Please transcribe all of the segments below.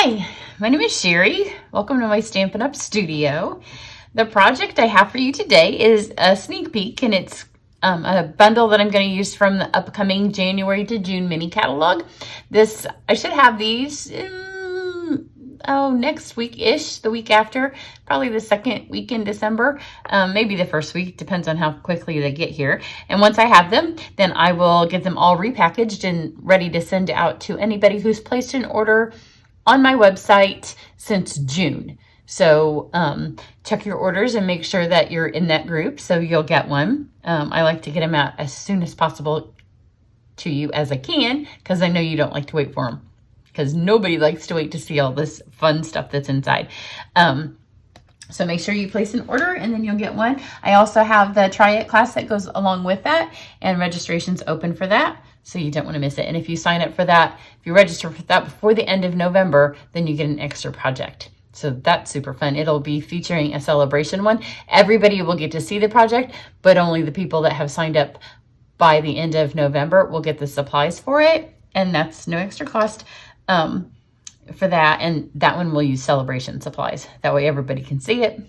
Hi, my name is Cheri. Welcome to my Stampin' Up! Studio. The project I have for you today is a sneak peek, and it's a bundle that I'm going to use from the upcoming January to June mini catalog. I should have these next week-ish, the week after, probably the second week in December, maybe the first week, depends on how quickly they get here. And once I have them, then I will get them all repackaged and ready to send out to anybody who's placed an order on my website since June. So check your orders and make sure that you're in that group so you'll get one. I like to get them out as soon as possible to you as I can, because I know you don't like to wait for them, because nobody likes to wait to see all this fun stuff that's inside. So make sure you place an order and then you'll get one. I also have the Try It class that goes along with that, and registration's open for that, so you don't want to miss it. And if you sign up for that, if you register for that before the end of November, then you get an extra project. So that's super fun. It'll be featuring a sale-a-bration one. Everybody will get to see the project, but only the people that have signed up by the end of November will get the supplies for it. And that's no extra cost for that. And that one will use sale-a-bration supplies. That way everybody can see it.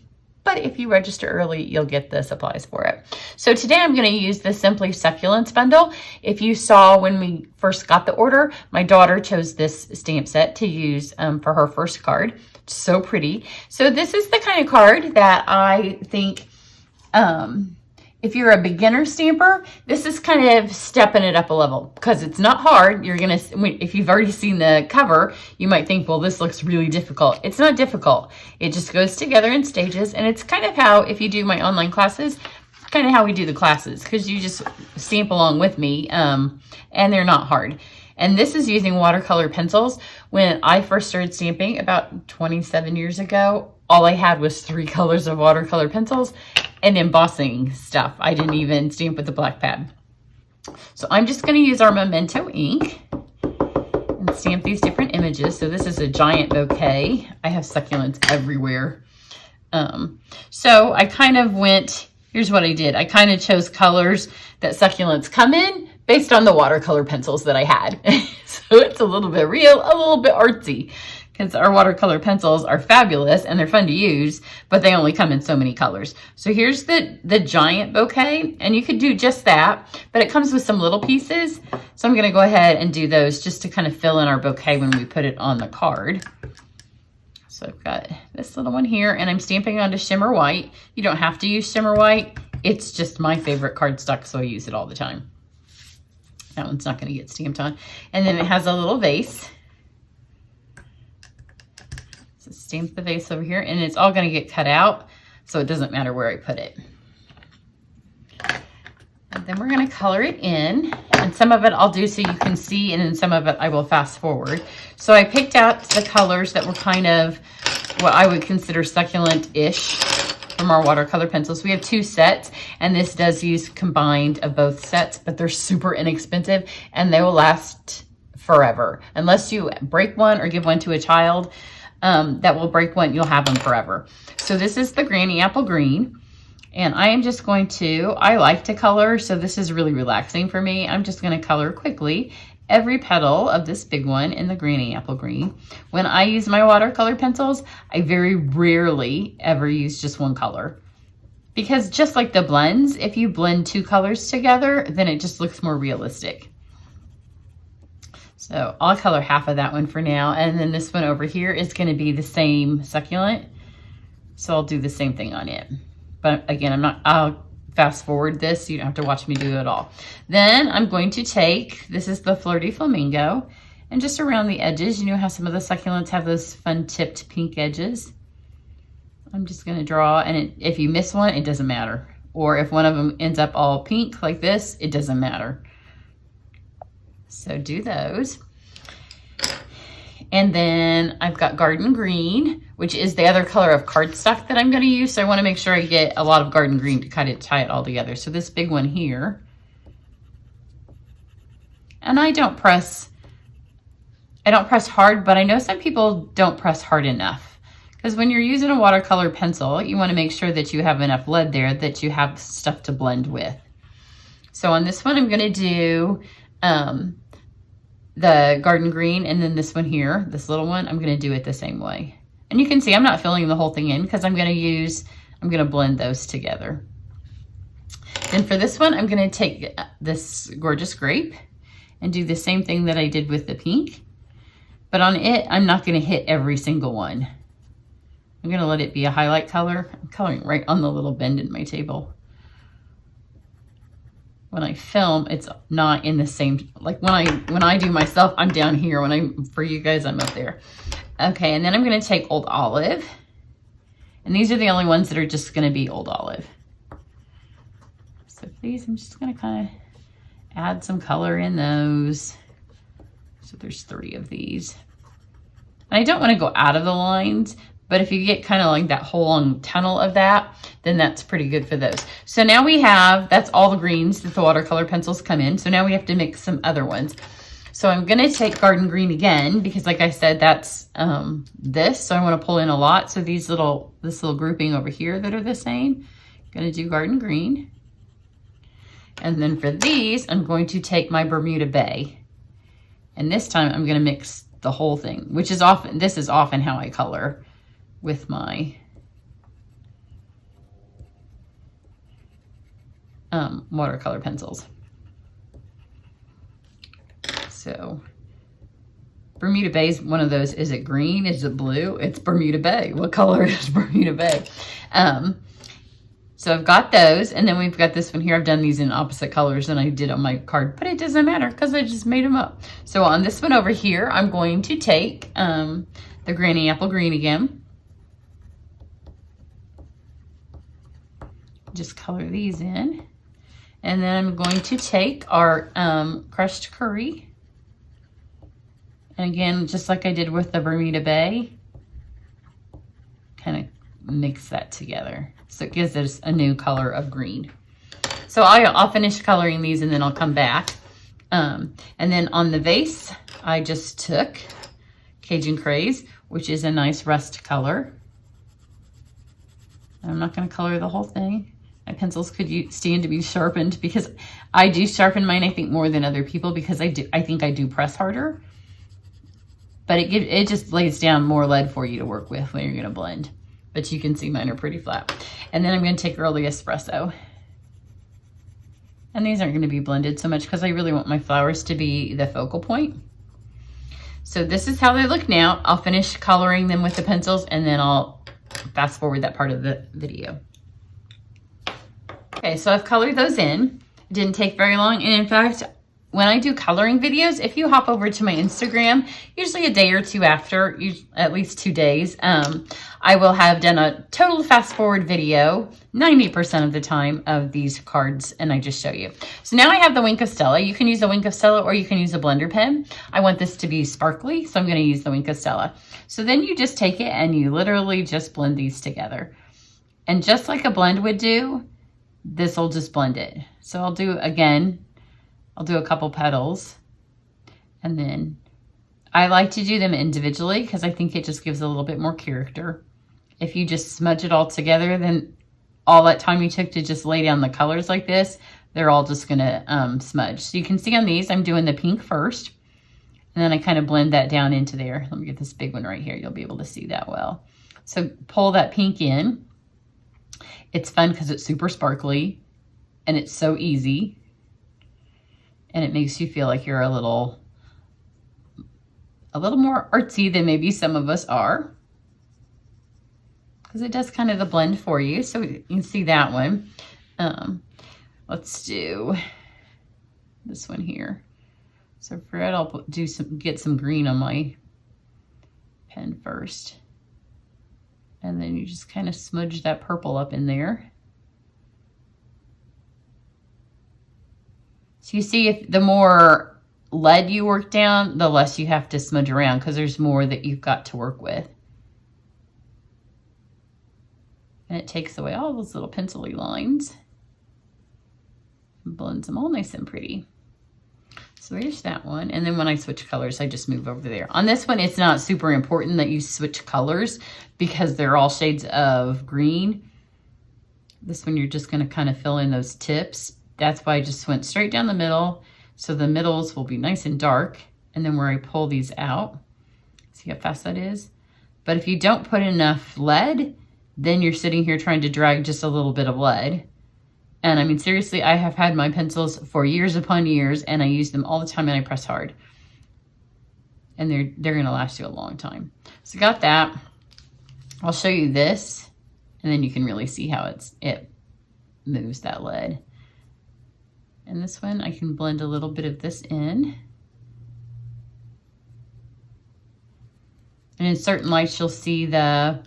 But if you register early, you'll get the supplies for it. So today I'm going to use the Simply Succulents bundle. If you saw when we first got the order, my daughter chose this stamp set to use for her first card. It's so pretty. So this is the kind of card that I think if you're a beginner stamper, this is kind of stepping it up a level, because it's not hard. If you've already seen the cover, you might think, well, this looks really difficult. It's not difficult. It just goes together in stages. And it's kind of how, if you do my online classes, kind of how we do the classes, because you just stamp along with me, and they're not hard. And this is using watercolor pencils. When I first started stamping about 27 years ago, all I had was 3 colors of watercolor pencils and embossing stuff. I didn't even stamp with the black pad. So I'm just going to use our Memento ink and stamp these different images. So this is a giant bouquet. I have succulents everywhere. So I kind of here's what I did. I kind of chose colors that succulents come in based on the watercolor pencils that I had. So it's a little bit real, a little bit artsy, because our watercolor pencils are fabulous and they're fun to use, but they only come in so many colors. So here's the giant bouquet, and you could do just that, but it comes with some little pieces. So I'm going to go ahead and do those just to kind of fill in our bouquet when we put it on the card. So I've got this little one here, and I'm stamping onto shimmer white. You don't have to use shimmer white. It's just my favorite cardstock, so I use it all the time. That one's not going to get stamped on. And then it has a little vase. So stamp the vase over here, and it's all going to get cut out, so it doesn't matter where I put it. And then we're going to color it in, and some of it I'll do so you can see, and then some of it I will fast forward. So I picked out the colors that were kind of what I would consider succulent-ish from our watercolor pencils. We have 2 sets, and this does use combined of both sets, but they're super inexpensive, and they will last forever. Unless you break one or give one to a child that will break one, you'll have them forever. So this is the Granny Apple Green. And I am just going to, I like to color, so this is really relaxing for me. I'm just going to color quickly every petal of this big one in the Granny Apple Green. When I use my watercolor pencils, I very rarely ever use just one color. Because just like the blends, if you blend 2 colors together, then it just looks more realistic. So I'll color half of that one for now. And then this one over here is going to be the same succulent. So I'll do the same thing on it. But again, I'll fast forward this, so you don't have to watch me do it all. Then I'm going to take, this is the Fleur de Flamingo, and just around the edges, you know how some of the succulents have those fun tipped pink edges? I'm just going to draw, and if you miss one, it doesn't matter. Or if one of them ends up all pink like this, it doesn't matter. So do those. And then I've got Garden Green, which is the other color of cardstock that I'm going to use. So I want to make sure I get a lot of Garden Green to kind of tie it all together. So this big one here. And I don't press hard, but I know some people don't press hard enough. Because when you're using a watercolor pencil, you want to make sure that you have enough lead there that you have stuff to blend with. So on this one, I'm going to do the garden green, and then this one here, this little one, I'm gonna do it the same way. And you can see I'm not filling the whole thing in because I'm gonna blend those together. Then for this one, I'm gonna take this gorgeous grape and do the same thing that I did with the pink. But on it, I'm not gonna hit every single one. I'm gonna let it be a highlight color. I'm coloring right on the little bend in my table. When I film, it's not in the same, like when I do myself, I'm down here. For you guys, I'm up there. Okay, and then I'm gonna take Old Olive. And these are the only ones that are just gonna be Old Olive. So these, I'm just gonna kind of add some color in those. So there's 3 of these. And I don't want to go out of the lines, but if you get kind of like that whole long tunnel of that, then that's pretty good for those. So now we have, that's all the greens that the watercolor pencils come in. So now we have to mix some other ones. So I'm gonna take garden green again, because like I said, that's this. So I want to pull in a lot. So this little grouping over here that are the same, I'm gonna do garden green. And then for these, I'm going to take my Bermuda Bay. And this time I'm gonna mix the whole thing, which is often, this is often how I color with my watercolor pencils. So Bermuda Bay is one of those. Is it green? Is it blue? It's Bermuda Bay. What color is Bermuda Bay? So I've got those, and then we've got this one here. I've done these in opposite colors than I did on my card, but it doesn't matter because I just made them up. So on this one over here, I'm going to take the Granny Apple Green again. Just color these in. And then I'm going to take our crushed curry. And again, just like I did with the Bermuda Bay, kind of mix that together. So it gives us a new color of green. So I'll finish coloring these and then I'll come back. And then on the vase, I just took Cajun Craze, which is a nice rust color. I'm not going to color the whole thing. My pencils could stand to be sharpened because I do sharpen mine, I think, more than other people because I think I do press harder. But it just lays down more lead for you to work with when you're going to blend. But you can see mine are pretty flat. And then I'm going to take Early Espresso. And these aren't going to be blended so much because I really want my flowers to be the focal point. So this is how they look now. I'll finish coloring them with the pencils and then I'll fast forward that part of the video. Okay, so I've colored those in. It didn't take very long. And in fact, when I do coloring videos, if you hop over to my Instagram, usually a day or two after, at least 2 days, I will have done a total fast forward video 90% of the time of these cards, and I just show you. So now I have the Wink of Stella. You can use a Wink of Stella or you can use a blender pen. I want this to be sparkly, so I'm going to use the Wink of Stella. So then you just take it and you literally just blend these together. And just like a blend would do, this will just blend it. So I'll do a couple petals, and then I like to do them individually because I think it just gives a little bit more character. If you just smudge it all together, then all that time you took to just lay down the colors like this, they're all just gonna smudge. So you can see on these, I'm doing the pink first, and then I kind of blend that down into there. Let me get this big one right here. You'll be able to see that well. So pull that pink in. It's fun because it's super sparkly and it's so easy. And it makes you feel like you're a little more artsy than maybe some of us are. Because it does kind of the blend for you. So you can see that one. Let's do this one here. So for it, I'll get some green on my pen first. And then you just kind of smudge that purple up in there. So you see, if the more lead you work down, the less you have to smudge around because there's more that you've got to work with. And it takes away all those little pencil-y lines and blends them all nice and pretty. So there's that one. And then when I switch colors, I just move over there. On this one, it's not super important that you switch colors because they're all shades of green. This one, you're just going to kind of fill in those tips. That's why I just went straight down the middle. So the middles will be nice and dark. and then where I pull these out. See how fast that is? But if you don't put enough lead, then you're sitting here trying to drag just a little bit of lead. And I mean, seriously, I have had my pencils for years upon years, and I use them all the time, and I press hard. And they're gonna last you a long time. So got that. I'll show you this, and then you can really see how it moves that lead. And this one, I can blend a little bit of this in. And in certain lights, you'll see the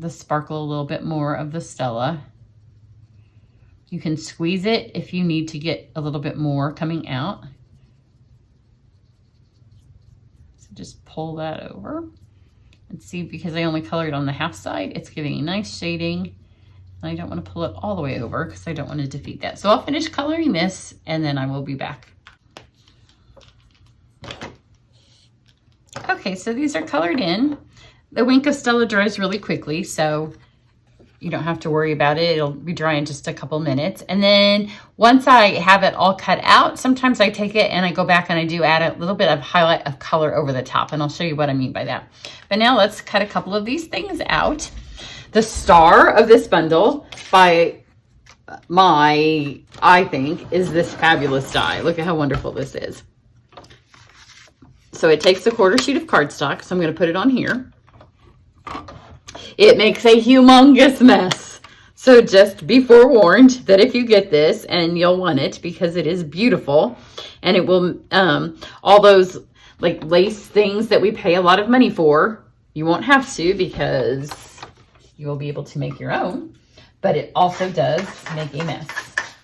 sparkle a little bit more of the Stella. You can squeeze it if you need to get a little bit more coming out. So just pull that over and see, because I only colored on the half side, it's giving a nice shading. And I don't want to pull it all the way over because I don't want to defeat that. So I'll finish coloring this and then I will be back. Okay, so these are colored in. The Wink of Stella dries really quickly, so you don't have to worry about it. It'll be dry in just a couple minutes. And then once I have it all cut out, sometimes I take it and I go back and I do add a little bit of highlight of color over the top, and I'll show you what I mean by that. But now let's cut a couple of these things out. The star of this bundle by I think, is this fabulous die. Look at how wonderful this is. So it takes a quarter sheet of cardstock, so I'm going to put it on here. It makes a humongous mess. So just be forewarned that if you get this, and you'll want it because it is beautiful, and it will, all those like lace things that we pay a lot of money for, you won't have to because you will be able to make your own, but it also does make a mess.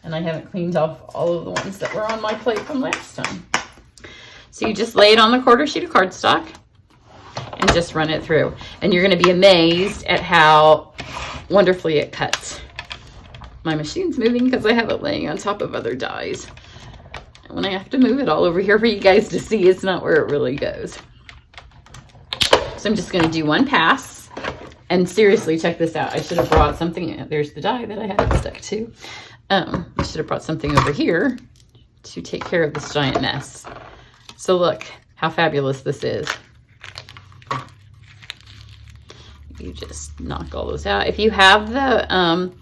And I haven't cleaned off all of the ones that were on my plate from last time. So you just lay it on the quarter sheet of cardstock and just run it through. And you're going to be amazed at how wonderfully it cuts. My machine's moving because I have it laying on top of other dies. And when I have to move it all over here for you guys to see, it's not where it really goes. So I'm just going to do one pass. And seriously, check this out. I should have brought something. There's the die that I had it stuck to. I should have brought something over here to take care of this giant mess. So look how fabulous this is. You just knock all those out. If you have the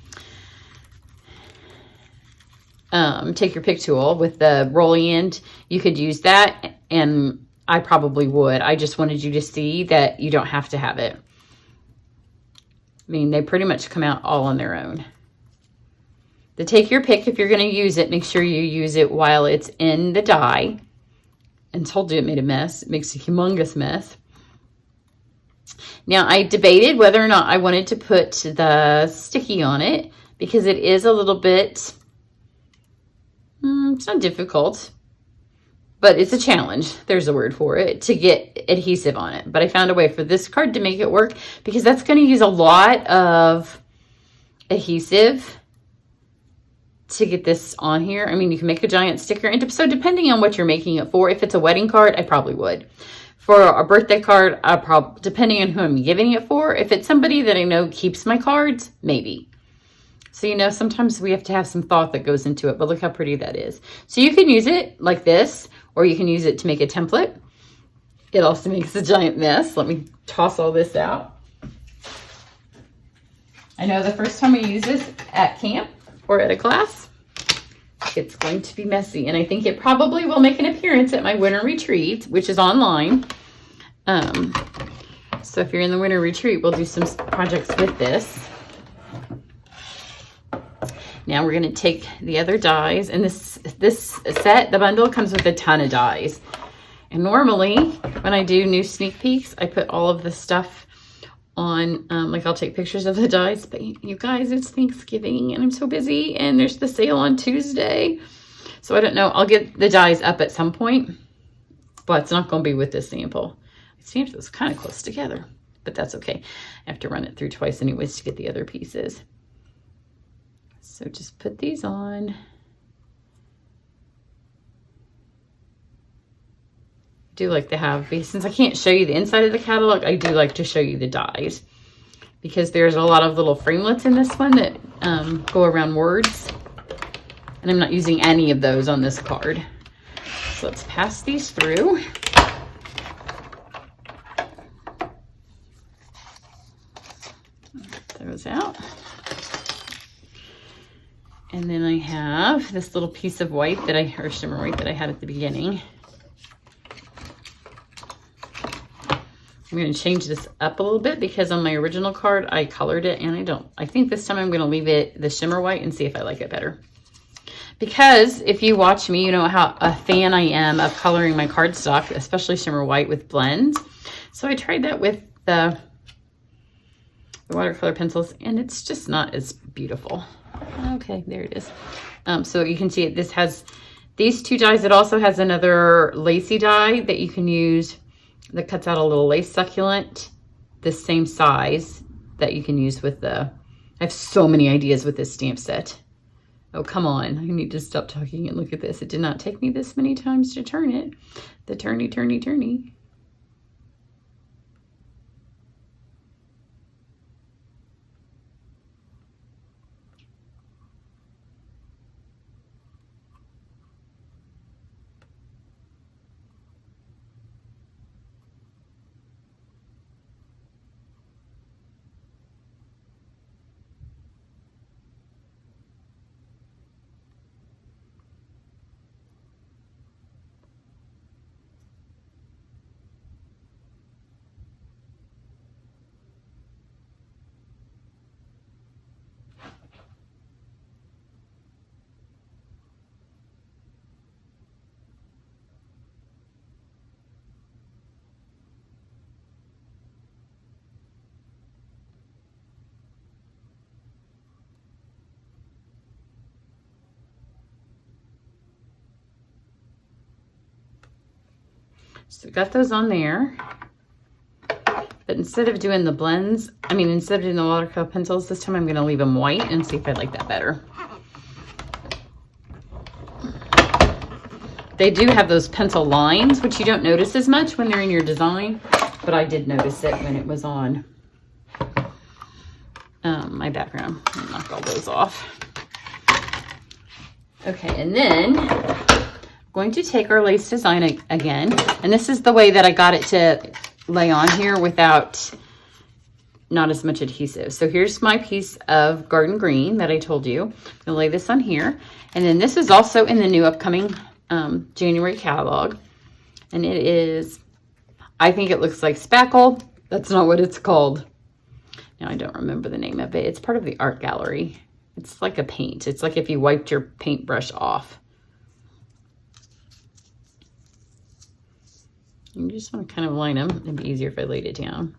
take your pick tool with the rolling end, you could use that, and I probably would. I just wanted you to see that you don't have to have it. I mean, they pretty much come out all on their own. The take your pick, if you're going to use it, make sure you use it while it's in the die. And told you it made a mess. It makes a humongous mess. Now, I debated whether or not I wanted to put the sticky on it because it is a little bit, it's not difficult, but it's a challenge. There's a word for it, to get adhesive on it. But I found a way for this card to make it work because that's going to use a lot of adhesive to get this on here. I mean, you can make a giant sticker. And so depending on what you're making it for, if it's a wedding card, I probably would. For a birthday card, depending on who I'm giving it for, if it's somebody that I know keeps my cards, maybe. So, you know, sometimes we have to have some thought that goes into it, but look how pretty that is. So you can use it like this, or you can use it to make a template. It also makes a giant mess. Let me toss all this out. I know the first time we use this at camp or at a class, it's going to be messy, and I think it probably will make an appearance at my winter retreat, which is online. So if you're in the winter retreat, we'll do some projects with this. Now we're going to take the other dies, and this set, the bundle, comes with a ton of dies. And normally when I do new sneak peeks, I put all of the stuff on, like I'll take pictures of the dies, but you guys, it's Thanksgiving and I'm so busy, and there's the sale on Tuesday. So I don't know, I'll get the dies up at some point, but it's not going to be with this sample. It seems it's kind of close together, but that's okay. I have to run it through twice anyways to get the other pieces. So just put these on. Do like to have, since I can't show you the inside of the catalog, I do like to show you the dies because there's a lot of little framelits in this one that go around words, and I'm not using any of those on this card. So let's pass these through. Those out. And then I have this little piece of white or shimmer white that I had at the beginning. I'm going to change this up a little bit because on my original card I colored it, and I think this time I'm going to leave it the shimmer white and see if I like it better. Because if you watch me, you know how a fan I am of coloring my cardstock, especially shimmer white with blends. So I tried that with the watercolor pencils, and it's just not as beautiful. Okay, there it is. So you can see it. This has these two dies. It also has another lacy die that you can use that cuts out a little lace succulent, the same size that you can use with the, I have so many ideas with this stamp set. Oh, come on. I need to stop talking and look at this. It did not take me this many times to turn it. The turny, turny, turny. So got those on there, but instead of doing the blends, instead of doing the watercolor pencils, this time I'm going to leave them white and see if I like that better. They do have those pencil lines, which you don't notice as much when they're in your design, but I did notice it when it was on my background. I'll knock all those off. Okay, and then going to take our lace design again, and this is the way that I got it to lay on here without not as much adhesive. So here's my piece of garden green that I told you. I'm gonna lay this on here, and then this is also in the new upcoming January catalog, and it is, I think it looks like spackle. That's not what it's called. Now I don't remember the name of it. It's part of the art gallery. It's like a paint. It's like if you wiped your paintbrush off. You just want to kind of line them. It'd be easier if I laid it down.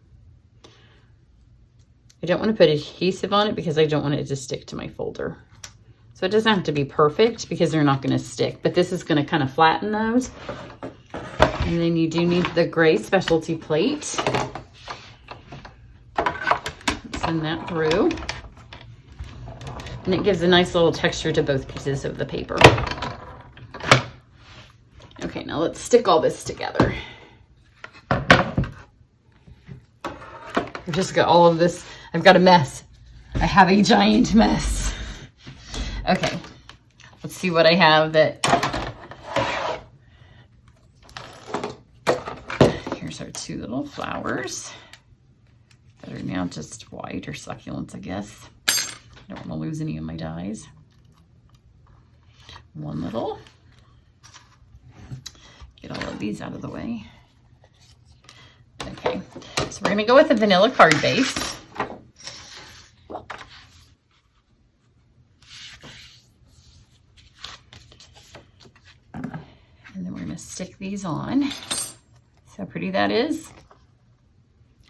I don't want to put adhesive on it because I don't want it to stick to my folder. So it doesn't have to be perfect because they're not going to stick, but this is going to kind of flatten those. And then you do need the gray specialty plate. Send that through. And it gives a nice little texture to both pieces of the paper. Okay, now let's stick all this together. I've just got all of this. I've got a mess. I have a giant mess. Okay, let's see what I have that. Here's our two little flowers that are now just white, or succulents, I guess. I don't want to lose any of my dies. One little. Get all of these out of the way. Okay, so we're going to go with a vanilla card base. And then we're going to stick these on. See how pretty that is?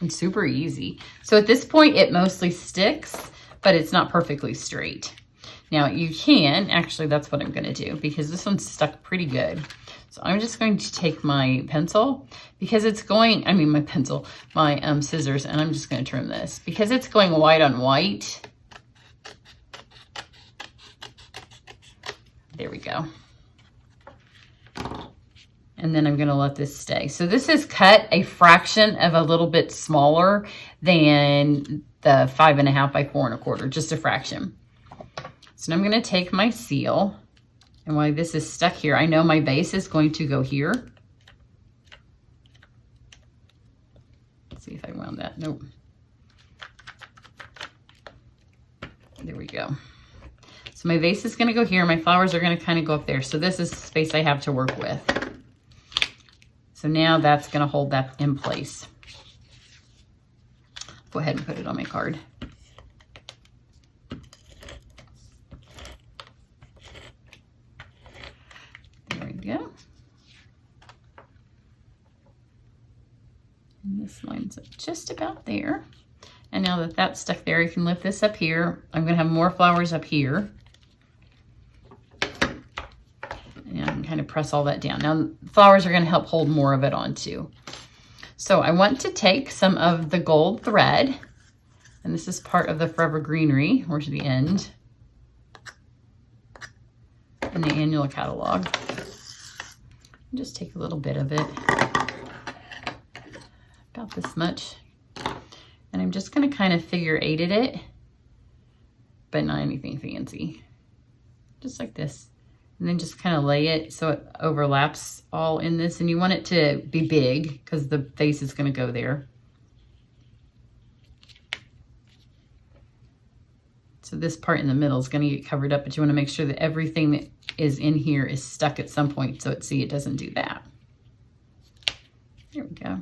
And super easy. So at this point, it mostly sticks, but it's not perfectly straight. Now you can, actually that's what I'm going to do because this one's stuck pretty good. So I'm just going to take my pencil because it's going, my scissors, and I'm just going to trim this because it's going white on white. There we go. And then I'm going to let this stay. So this is cut a fraction of a little bit smaller than the 5.5 by 4 1/4, just a fraction. So now I'm going to take my seal And while this is stuck here, I know my base is going to go here. Let's see if I wound that. Nope. There we go. So my vase is going to go here. My flowers are going to kind of go up there. So this is the space I have to work with. So now that's going to hold that in place. Go ahead and put it on my card. There we go. And this lines up just about there. And now that that's stuck there, I can lift this up here. I'm going to have more flowers up here. And I can kind of press all that down. Now, flowers are going to help hold more of it on too. So I want to take some of the gold thread, and this is part of the Forever Greenery. Where's the end? In the annual catalog. Just take a little bit of it, about this much. And I'm just going to kind of figure eighted it, but not anything fancy. Just like this. And then just kind of lay it so it overlaps all in this. And you want it to be big because the vase is going to go there. So this part in the middle is going to get covered up, but you want to make sure that everything that is in here is stuck at some point so it doesn't do that. There we go.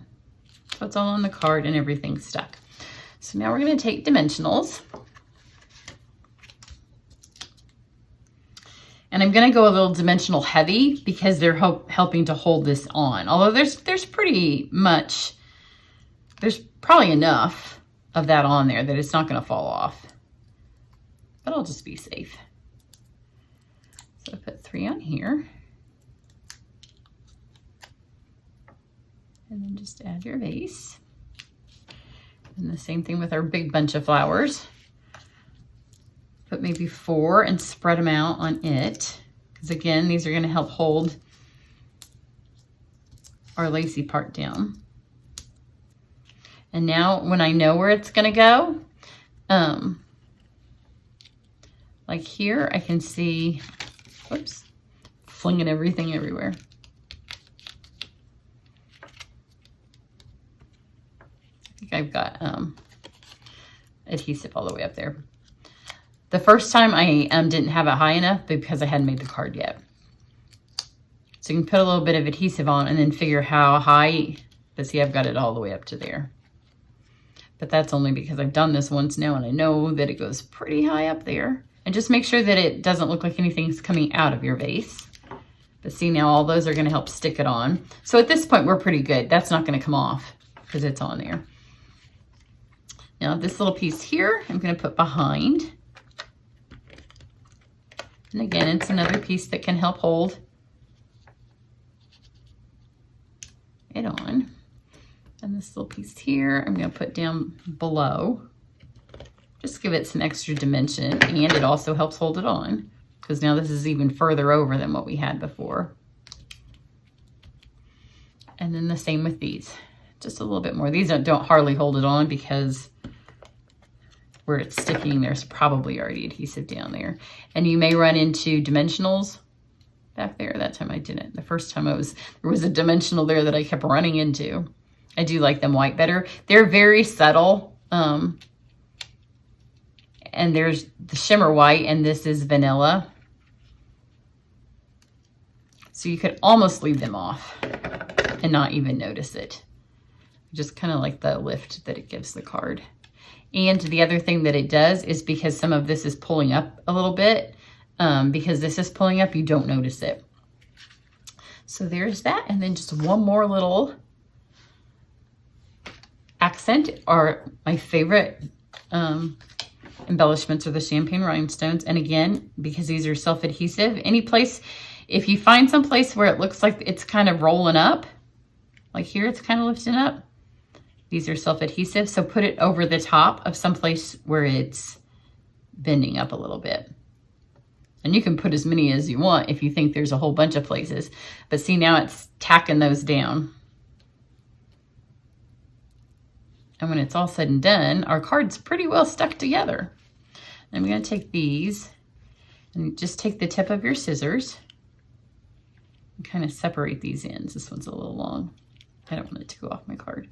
So it's all on the card and everything's stuck. So now we're going to take dimensionals. And I'm going to go a little dimensional heavy because they're helping to hold this on. Although there's probably enough of that on there that it's not going to fall off. But I'll just be safe. So I put 3 on here. And then just add your vase. And the same thing with our big bunch of flowers. Put maybe 4 and spread them out on it. Because again, these are going to help hold our lacy part down. And now when I know where it's going to go, like here, I can see, whoops, flinging everything everywhere. I've got adhesive all the way up there. The first time I didn't have it high enough because I hadn't made the card yet. So you can put a little bit of adhesive on and then figure how high, but see I've got it all the way up to there. But that's only because I've done this once now and I know that it goes pretty high up there. And just make sure that it doesn't look like anything's coming out of your vase. But see now all those are going to help stick it on. So at this point we're pretty good. That's not going to come off because it's on there. Now this little piece here, I'm going to put behind. And again, it's another piece that can help hold it on. And this little piece here, I'm going to put down below. Just give it some extra dimension, and it also helps hold it on because now this is even further over than what we had before. And then the same with these, just a little bit more. These don't hardly hold it on because where it's sticking, there's probably already adhesive down there. And you may run into dimensionals back there. That time I didn't. The first time there was a dimensional there that I kept running into. I do like them white better. They're very subtle. And there's the shimmer white, and this is vanilla. So you could almost leave them off and not even notice it. Just kind of like the lift that it gives the card. And the other thing that it does is because some of this is pulling up a little bit, because this is pulling up, you don't notice it. So there's that. And then just one more little accent are my favorite embellishments are the champagne rhinestones. And again, because these are self-adhesive, any place, if you find some place where it looks like it's kind of rolling up, like here it's kind of lifting up, these are self-adhesive, so put it over the top of some place where it's bending up a little bit. And you can put as many as you want if you think there's a whole bunch of places. But see, now it's tacking those down. And when it's all said and done, our card's pretty well stuck together. And I'm going to take these and just take the tip of your scissors kind of separate these ends. This one's a little long. I don't want it to go off my card.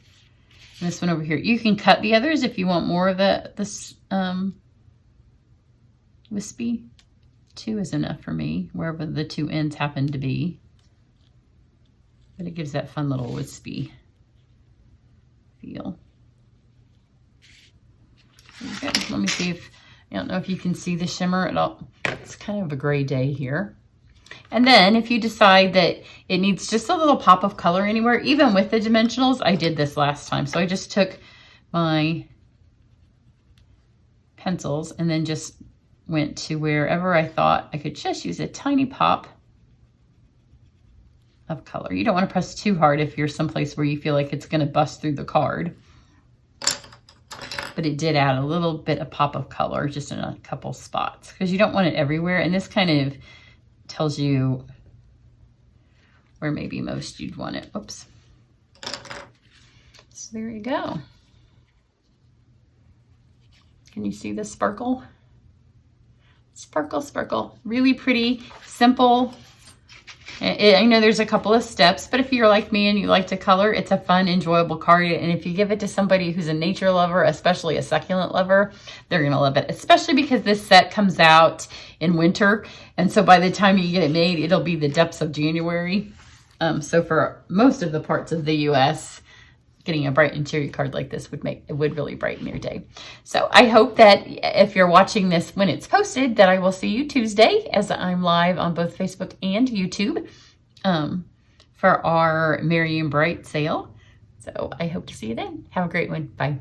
And this one over here, you can cut the others if you want more of this wispy. 2 is enough for me, wherever the 2 ends happen to be. But it gives that fun little wispy feel. Okay, let me see if, I don't know if you can see the shimmer at all. It's kind of a gray day here. And then if you decide that it needs just a little pop of color anywhere, even with the dimensionals, I did this last time. So I just took my pencils and then just went to wherever I thought I could just use a tiny pop of color. You don't want to press too hard if you're someplace where you feel like it's going to bust through the card. But it did add a little bit of pop of color just in a couple spots because you don't want it everywhere. And this kind of tells you where maybe most you'd want it. Oops. So there you go. Can you see the sparkle? Sparkle, sparkle. Really pretty, simple. I know there's a couple of steps, but if you're like me and you like to color, it's a fun, enjoyable card. And if you give it to somebody who's a nature lover, especially a succulent lover, they're going to love it, especially because this set comes out in winter. And so by the time you get it made, it'll be the depths of January. So for most of the parts of the US, getting a bright and cheery card like this would really brighten your day. So I hope that if you're watching this when it's posted, that I will see you Tuesday as I'm live on both Facebook and YouTube for our Merry and Bright sale. So I hope to see you then. Have a great one. Bye.